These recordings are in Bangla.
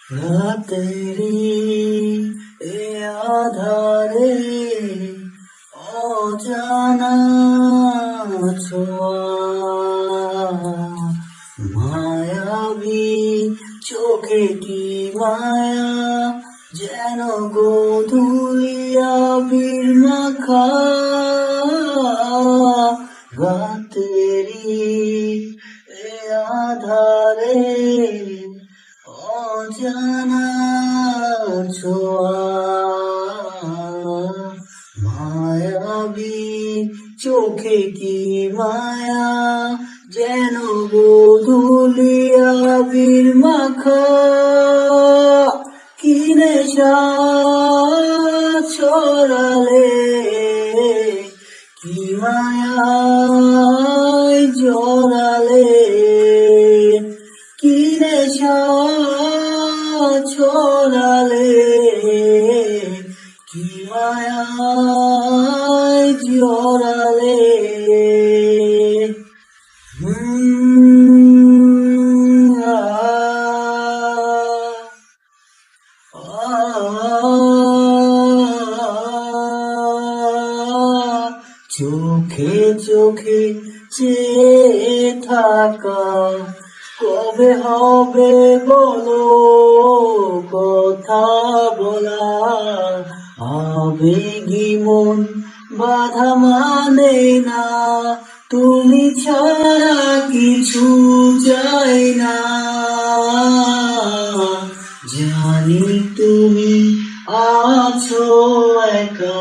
রাতেরি এ আধারে অজানা ছোঁয়া মায়াবী চোখে কি মায়া যেন গোধূলিয়া বীর মাখা রাতেরি এ আধারে অজানা ছোঁয়া মায়াবী চোখে কি মায়া যেন গোধূলিয়া বীর মাখা কি নেশা ছড়ালে কি মায়ায় জড়ালে কি নেশা ছড়ালে কি মায়ায় জড়ালে চোখে চোখে চেয়ে থাকা কবে হবে বলো কথা বলা আবেগী মন বাধা মানে না তুমি ছাড়া কিছু চাই না জানি তুমি আছো একা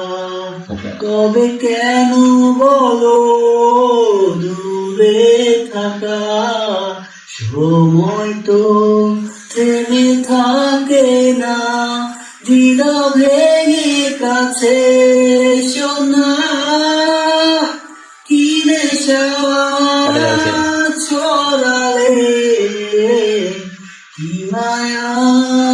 কবে কেন বলো দূরে থাকা সময় তো থেমে থাকে না দ্বিধা ভেঙে কাছে শোনা কি নেশা ছড়ালে কি মায়া